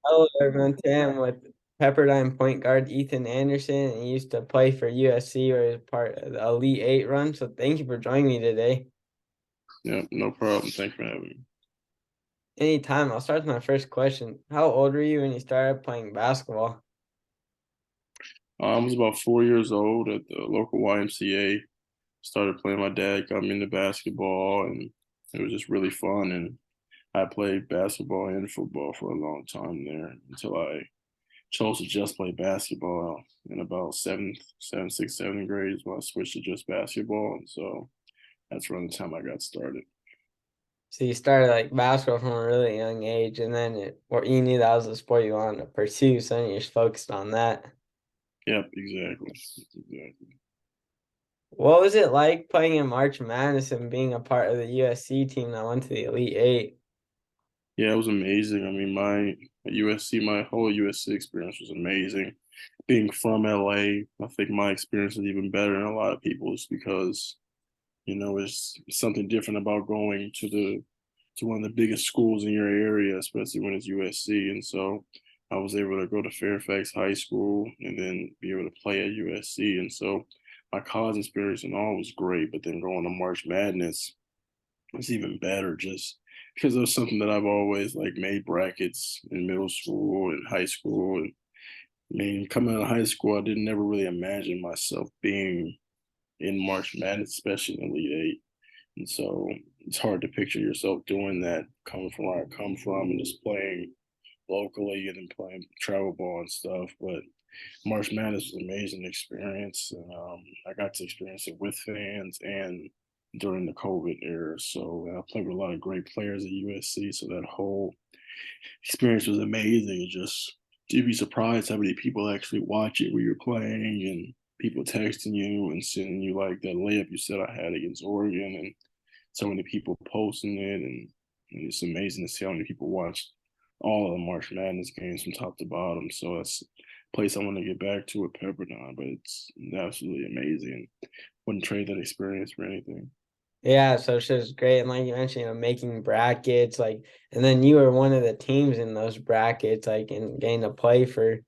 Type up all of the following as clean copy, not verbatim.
Hello, everyone. Tim with Pepperdine point guard Ethan Anderson, and he used to play for USC or is part of the Elite Eight run. So thank you for joining me today. Yeah, no problem. Thanks for having me. Anytime. I'll start with my first question. How old were you when you started playing basketball? I was about 4 years old at the local YMCA. Started playing. My dad got me into basketball, and it was just really fun. And I played basketball and football for a long time there until I chose to just play basketball in about seventh, sixth, seventh grade is when I switched to just basketball. And so that's around the time I got started. So you started like basketball from a really young age, and then or you knew that was the sport you wanted to pursue, so then you just focused on that. Yep, exactly. Exactly. What was it like playing in March Madness and being a part of the USC team that went to the Elite Eight? Yeah, it was amazing. I mean, my my whole USC experience was amazing. Being from LA, I think my experience is even better than a lot of people's because, it's something different about going to one of the biggest schools in your area, especially when it's USC. And so I was able to go to Fairfax High School and then be able to play at USC. And so my college experience and all was great, but then going to March Madness it's even better just because it was something that I've always like made brackets in middle school and high school. And I mean, coming out of high school, I didn't ever really imagine myself being in March Madness, especially in Elite Eight. And so it's hard to picture yourself doing that coming from where I come from and just playing locally and then playing travel ball and stuff. But March Madness was an amazing experience. And I got to experience it with fans and during the COVID era. So I played with a lot of great players at USC. So that whole experience was amazing. It just you'd be surprised how many people actually watch it when you're playing and people texting you and sending you like that layup you said I had against Oregon and so many people posting it and it's amazing to see how many people watched all of the March Madness games from top to bottom. So that's a place I want to get back to at Pepperdine, but it's absolutely amazing. Wouldn't trade that experience for anything. Yeah, so it's just great. And like you mentioned, making brackets, like, and then you were one of the teams in those brackets, like, and getting to play for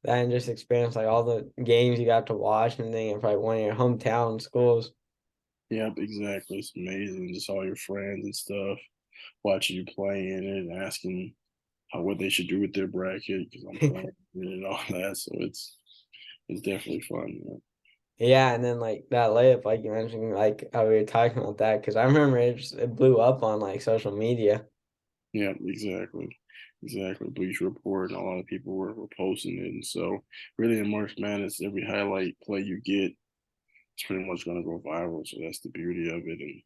that and just experience like all the games you got to watch and then for like one of your hometown schools. Yep, exactly. It's amazing. Just all your friends and stuff watching you play in it and asking what they should do with their bracket because I'm playing it and all that. So it's definitely fun. Yeah, and then like that layup, like you mentioned, like how we were talking about that, because I remember it blew up on like social media. Yeah, exactly. Exactly. Bleacher Report and a lot of people were posting it. And so really in March Madness, every highlight play you get, it's pretty much gonna go viral. So that's the beauty of it. And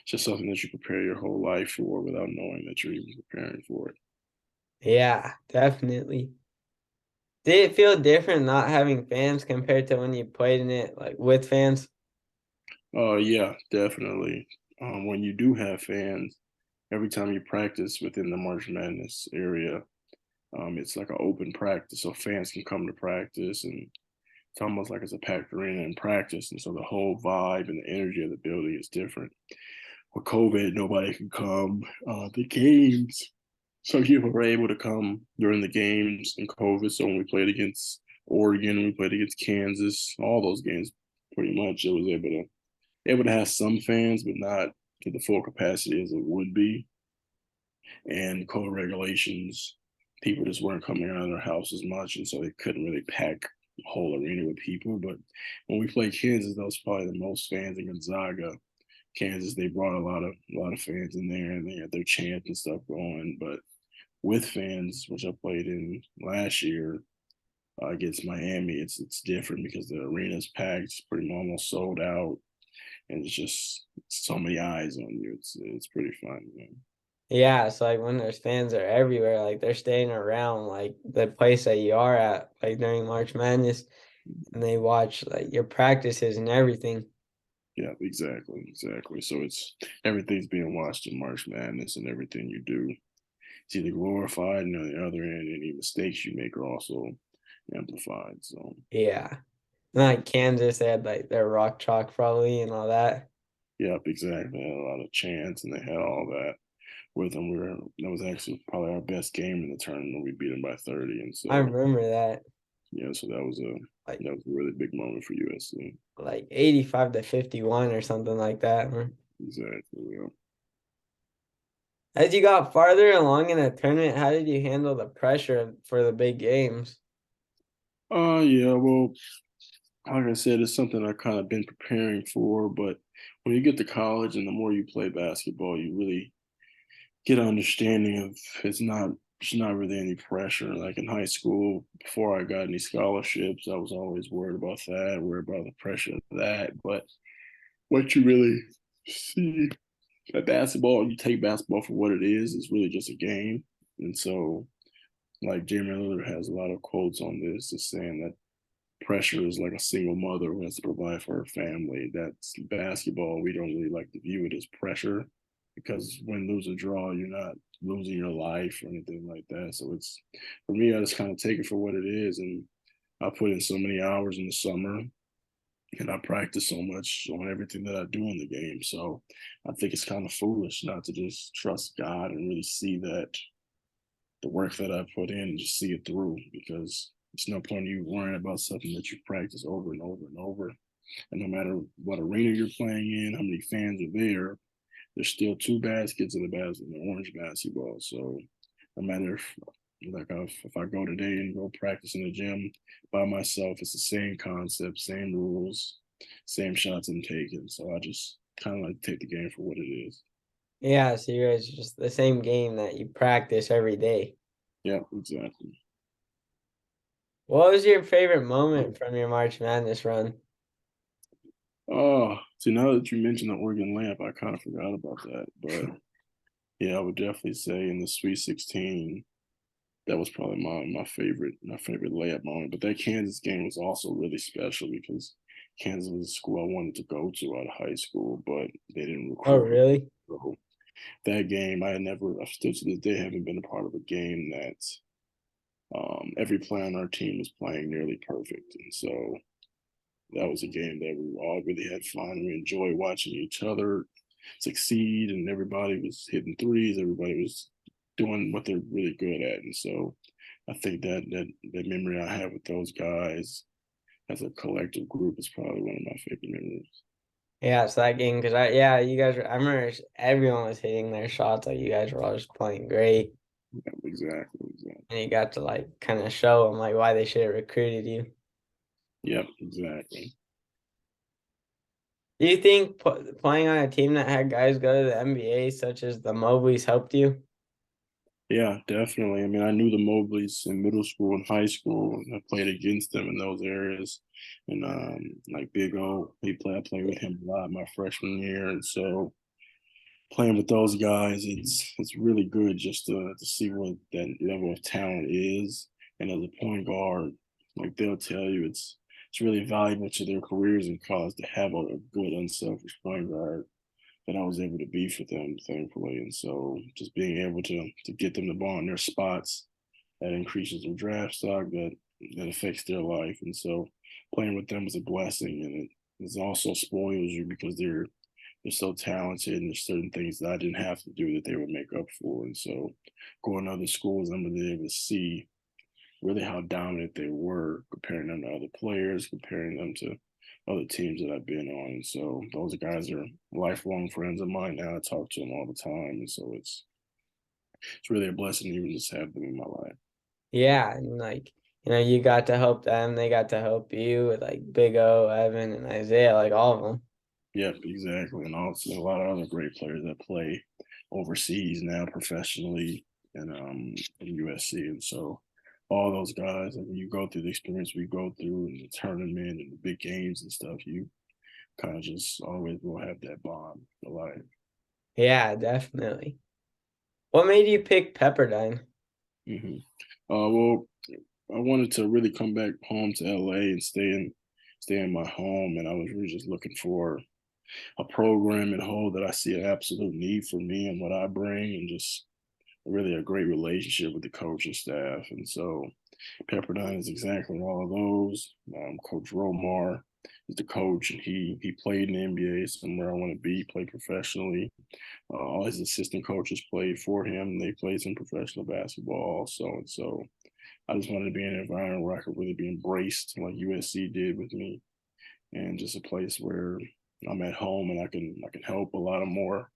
it's just something that you prepare your whole life for without knowing that you're even preparing for it. Yeah, definitely. Did it feel different not having fans compared to when you played in it like with fans? Yeah, definitely. When you do have fans, every time you practice within the March Madness area, it's like an open practice, so fans can come to practice, and it's almost like it's a packed arena in practice, and so the whole vibe and the energy of the building is different. With COVID, nobody could come. The games, some people were able to come during the games in COVID. So when we played against Oregon, we played against Kansas, all those games, pretty much, it was able to have some fans, but not to the full capacity as it would be. And COVID regulations, people just weren't coming out of their house as much, and so they couldn't really pack the whole arena with people. But when we played Kansas, that was probably the most fans in Gonzaga. Kansas, they brought a lot of fans in there, and they had their chants and stuff going. But with fans, which I played in last year against Miami, it's different because the arena's packed, it's pretty almost sold out, and it's just so many eyes on you. It's pretty fun. Yeah, it's like when there's fans are everywhere, like they're staying around like the place that you are at, like during March Madness, and they watch like your practices and everything. Yeah, exactly, exactly. So it's everything's being watched in March Madness, and everything you do is either glorified, and on the other end, any mistakes you make are also amplified. So Yeah. And like Kansas, they had like their rock chalk probably and all that. yeah, exactly. They had a lot of chants, and they had all that. with them. That was actually probably our best game in the tournament. We beat them by 30, and I so remember that. yeah, so that was a Like really big moment for USC. 85-51 or something like that. Exactly. Yeah. As you got farther along in the tournament, how did you handle the pressure for the big games? Yeah. Well, like I said, it's something I kind of been preparing for. But when you get to college and the more you play basketball, you really get an understanding of it's not really any pressure. Like in high school, before I got any scholarships, I was always worried about that, worried about the pressure of that. But what you really see at basketball, you take basketball for what it is. It's really just a game. And so, like Jamie Lillard has a lot of quotes on this, just saying that pressure is like a single mother who has to provide for her family. That's basketball. We don't really like to view it as pressure because when lose a draw, you're not losing your life or anything like that. So it's for me, I just kind of take it for what it is. And I put in so many hours in the summer and I practice so much on everything that I do in the game. So I think it's kind of foolish not to just trust God and really see that the work that I put in and just see it through because it's no point in you worrying about something that you practice over and over and over. And no matter what arena you're playing in, how many fans are there, there's still two baskets in the orange basketball. So no matter if I go today and go practice in the gym by myself, it's the same concept, same rules, same shots I'm taking. So I just kind of like take the game for what it is. Yeah, so you guys just the same game that you practice every day. Yeah, exactly. What was your favorite moment from your March Madness run? Oh, see, now that you mentioned the Oregon lamp, I kind of forgot about that. But yeah, I would definitely say in the Sweet 16, that was probably my favorite layup moment. But that Kansas game was also really special because Kansas was a school I wanted to go to out of high school, but they didn't Oh, recruit me. really? So that game, I still to this day haven't been a part of a game that every player on our team was playing nearly perfect, and so that was a game that we all really had fun. We enjoyed watching each other succeed, and everybody was hitting threes. Everybody was doing what they're really good at, and so I think that memory I have with those guys as a collective group is probably one of my favorite memories. Yeah, so that game, because yeah, you guys I remember everyone was hitting their shots, like you guys were all just playing great, Yeah, exactly, exactly. and you got to like kind of show them like why they should have recruited you. Yep, exactly. Do you think playing on a team that had guys go to the NBA, such as the Mobleys, helped you? Yeah, definitely. I mean, I knew the Mobleys in middle school and high school, and I played against them in those areas. And like Big O, I played with him a lot my freshman year, and so playing with those guys, it's really good just to see what that level of talent is. And as a point guard, like they'll tell you, it's really valuable to their careers in college to have a good, unselfish point guard that I was able to be for them, thankfully. And so just being able to get them the ball in their spots that increases their draft stock, that affects their life. And so playing with them is a blessing, and it also spoils you because they're so talented, and there's certain things that I didn't have to do that they would make up for. And so going to other schools, I'm really able to see really how dominant they were, comparing them to other players, comparing them to other teams that I've been on. And so those guys are lifelong friends of mine now. I talk to them all the time. And so it's really a blessing to even just have them in my life. Yeah, and like you got to help them, they got to help you with like Big O, Evan, and Isaiah, like all of them. Yep, exactly. And also a lot of other great players that play overseas now professionally in USC. And so all those guys, like when you go through the experience we go through in the tournament and the big games and stuff, you kind of just always will have that bond for life. Yeah, definitely. What made you pick Pepperdine? Hmm. Well, I wanted to really come back home to LA and stay in my home, and I was really just looking for a program and whole that I see an absolute need for me and what I bring, and just really a great relationship with the coaching staff. And so Pepperdine is exactly all of those. Coach Romar is the coach, and he played in the NBA, somewhere I want to be, play professionally. All his assistant coaches played for him. They played some professional basketball also, and so I just wanted to be in an environment where I could really be embraced, like USC did with me, and just a place where I'm at home and I can help a lot of more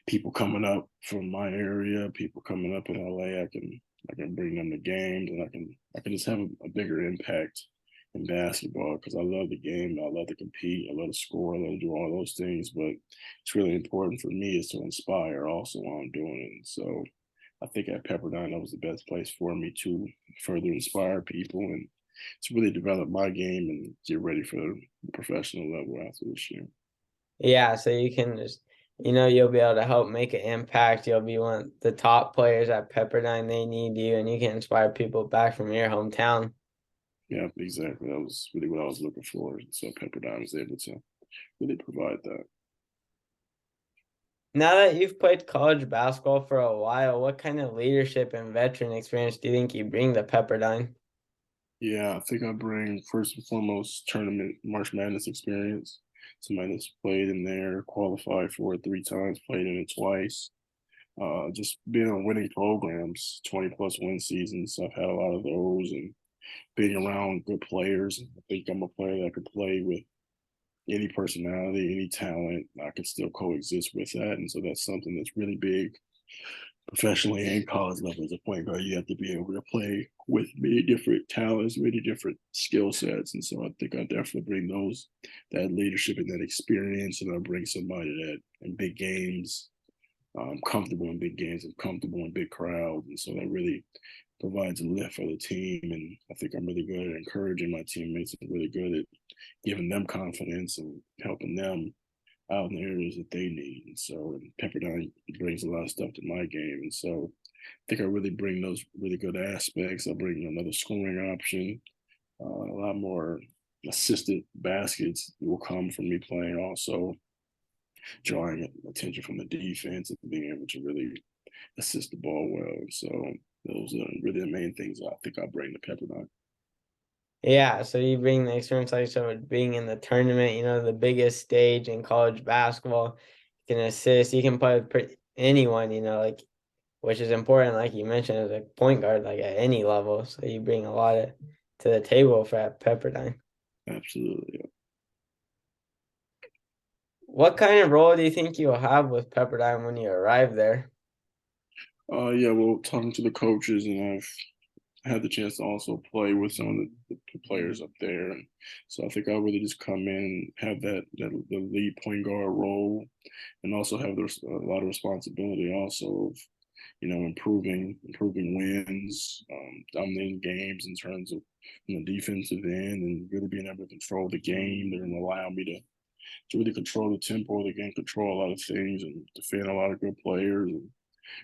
people coming up from my area, people coming up in LA. I can bring them to games, and I can just have a bigger impact in basketball because I love the game. I love to compete. I love to score. I love to do all those things. But it's really important for me is to inspire also while I'm doing it. And so I think at Pepperdine that was the best place for me to further inspire people and to really develop my game and get ready for the professional level after this year. Yeah, so you can just, you'll be able to help make an impact. You'll be one of the top players at Pepperdine. They need you, and you can inspire people back from your hometown. Yeah, exactly. That was really what I was looking for. So Pepperdine was able to really provide that. Now that you've played college basketball for a while, what kind of leadership and veteran experience do you think you bring to Pepperdine? Yeah, I think I bring first and foremost tournament March Madness experience. Somebody that's played in there, qualified for it 3 times, played in it twice. Just being on winning programs, 20 plus win seasons. I've had a lot of those and being around good players. I think I'm a player that could play with any personality, any talent. I can still coexist with that. And so that's something that's really big professionally and college level as a point guard. You have to be able to play with many different talents, many different skill sets. And so I think I definitely bring that leadership and that experience. And I bring somebody that in big games, I'm comfortable in big games, I'm comfortable in big crowds. And so that really provides a lift for the team. And I think I'm really good at encouraging my teammates and really good at giving them confidence and helping them out in the areas that they need. And so and Pepperdine brings a lot of stuff to my game. And so I think I really bring those really good aspects. I bring another scoring option, a lot more assisted baskets will come from me playing also, drawing attention from the defense and being able to really assist the ball well. And so those are really the main things I think I bring to Pepperdine. Yeah, so you bring the experience like so being in the tournament, the biggest stage in college basketball. You can assist, you can play with anyone, like which is important, like you mentioned, as a point guard, like at any level. So you bring a lot to the table for at Pepperdine. Absolutely. What kind of role do you think you'll have with Pepperdine when you arrive there? Yeah, well, talking to the coaches, and I've had the chance to also play with some of the players up there, and so I think I really just come in and have that the lead point guard role, and also have a lot of responsibility also of improving wins, dominating games in terms of the defensive end, and really being able to control the game. They're going to allow me to really control the tempo of the game, control a lot of things, and defend a lot of good players, and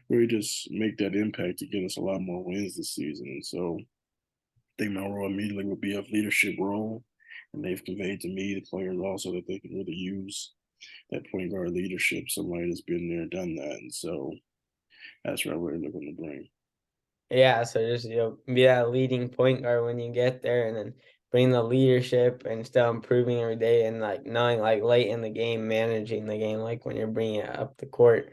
really just make that impact to get us a lot more wins this season. And so I think my role immediately would be a leadership role. And they've conveyed to me, the players also, that they can really use that point guard leadership, somebody that's been there, done that. And so that's what I'm really looking to bring. Yeah, so just be that leading point guard when you get there, and then bring the leadership and still improving every day, and like knowing like late in the game, managing the game, like when you're bringing it up the court.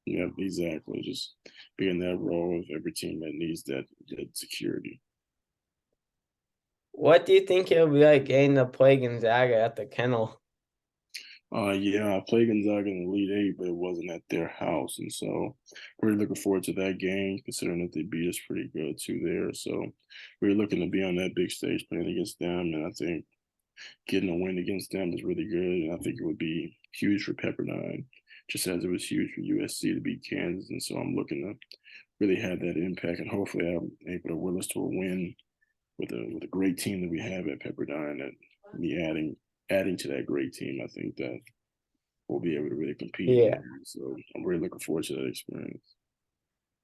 Yeah, exactly. Just be in that role of every team that needs that security. What do you think it'll be like getting to play Gonzaga at the Kennel? Yeah, I played Gonzaga in the Elite Eight, but it wasn't at their house, and so really looking forward to that game, considering that they beat us pretty good too there. So we're looking to be on that big stage playing against them, and I think getting a win against them is really good, and I think it would be huge for Pepperdine, just as it was huge for USC to beat Kansas. And so I'm looking to really have that impact, and hopefully I'm able to will us to a win with a great team that we have at Pepperdine. That me adding to that great team, I think that we'll be able to really compete in Yeah. there. So I'm really looking forward to that experience.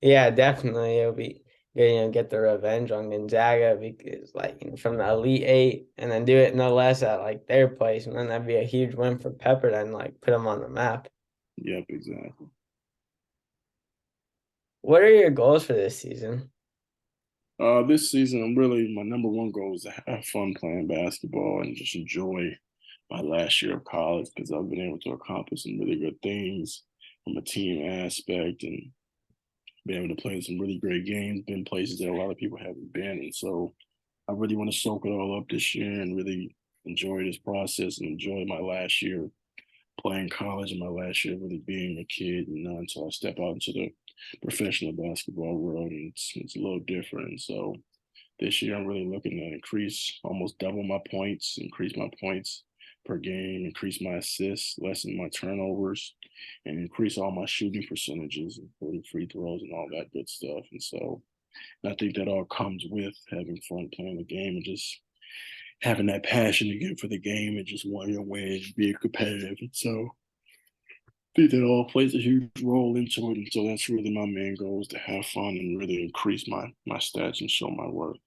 Yeah, definitely. It'll be good, get the revenge on Gonzaga because, like, from the Elite Eight, and then do it no less at like their place, and then that'd be a huge win for Pepperdine, like put them on the map. Yep, exactly. What are your goals for this season? This season, I'm really my number one goal is to have fun playing basketball and just enjoy my last year of college because I've been able to accomplish some really good things from a team aspect and been able to play in some really great games, been places that a lot of people haven't been. And so I really want to soak it all up this year and really enjoy this process and enjoy my last year playing college and my last year really being a kid, until I step out into the professional basketball world and it's a little different. So this year I'm really looking to increase, almost double my points, increase my points per game, increase my assists, lessen my turnovers, and increase all my shooting percentages, including free throws and all that good stuff. And so I think that all comes with having fun playing the game and just having that passion again for the game and just wanting to win and being competitive. And so I think that all plays a huge role into it. And so that's really my main goal is to have fun and really increase my stats and show my worth.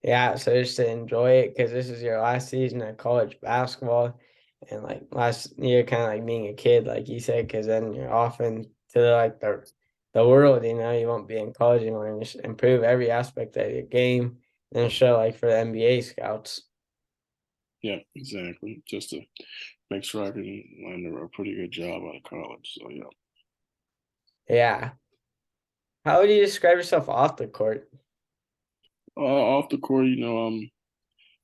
Yeah, so just to enjoy it because this is your last season of college basketball, and like last year, kind of like being a kid, like you said, because then you're off into like the world. You won't be in college anymore, and just improve every aspect of your game, and show like for the NBA scouts. Yeah, exactly. Just to make sure I can land a pretty good job out of college. So yeah. Yeah. How would you describe yourself off the court? Off the court, I'm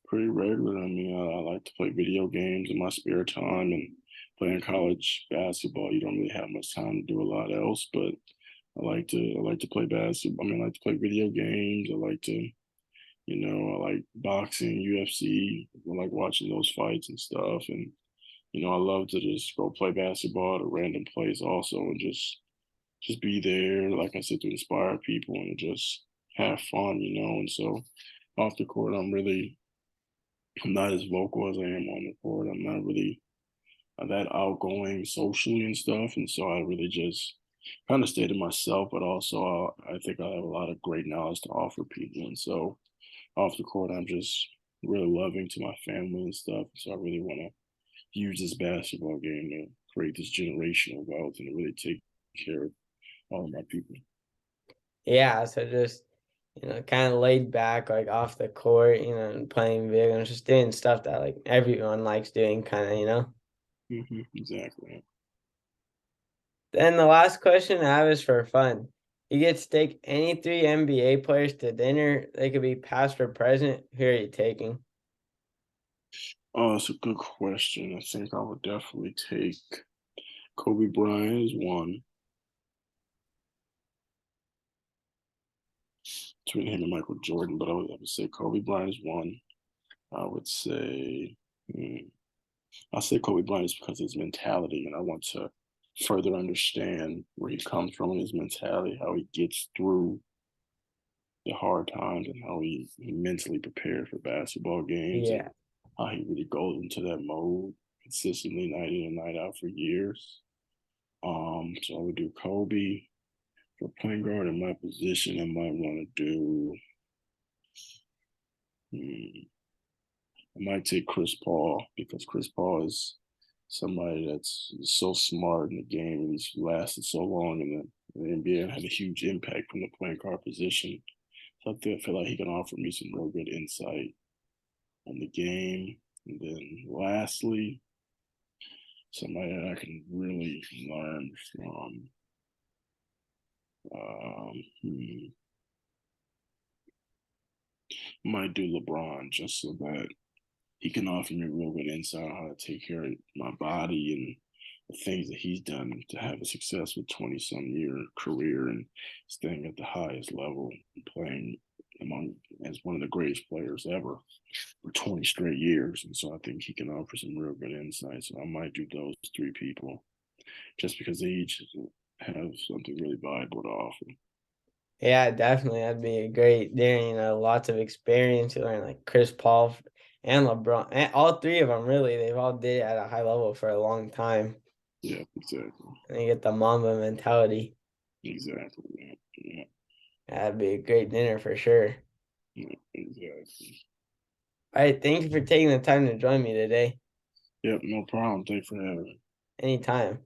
pretty regular. I mean, I like to play video games in my spare time and playing college basketball. You don't really have much time to do a lot else, but I like to play basketball. I mean, I like to play video games. I like boxing, UFC. I like watching those fights and stuff. And I love to just go play basketball at a random place also and just be there, like I said, to inspire people and just have fun. And so off the court, I'm not as vocal as I am on the court. I'm not really that outgoing socially and stuff. And so I really just kind of stay to myself, but also I think I have a lot of great knowledge to offer people. And so off the court, I'm just really loving to my family and stuff. So I really want to use this basketball game to create this generational wealth and to really take care of all of my people. Yeah, so just kind of laid back, like off the court, and playing video games, just doing stuff that like everyone likes doing, kind of. Exactly. Then the last question I have is for fun. You get to take any three NBA players to dinner. They could be past or present. Who are you taking? Oh, it's a good question. I think I would definitely take Kobe Bryant as one between him and Michael Jordan, but I would say Kobe Bryant is one. I would say, hmm, I'll say Kobe Bryant is because of his mentality, and I want to further understand where he comes from and his mentality, how he gets through the hard times, and how he mentally prepared for basketball games, and Yeah. how he really goes into that mode consistently, night in and night out for years. So I would do Kobe for point guard in my position. I might want to do. Hmm, I might take Chris Paul because Chris Paul is somebody that's so smart in the game and he's lasted so long in the NBA and had a huge impact from the point guard position. So I feel like he can offer me some real good insight on the game. And then lastly, somebody that I can really learn from. I might do LeBron just so that he can offer me real good insight on how to take care of my body and the things that he's done to have a successful 20 some year career and staying at the highest level and playing among as one of the greatest players ever for 20 straight years. And so I think he can offer some real good insights. So I might do those three people just because they each have something really valuable to offer. Yeah, definitely. That'd be a great dinner. Lots of experience. You learn like Chris Paul and LeBron, and all three of them really. They've all did it at a high level for a long time, Yeah, exactly. and you get the Mamba mentality. Exactly. Yeah, yeah, That'd be a great dinner for sure. yeah, exactly. All right, thank you for taking the time to join me today. Yep, no problem. Thanks for having me. Anytime.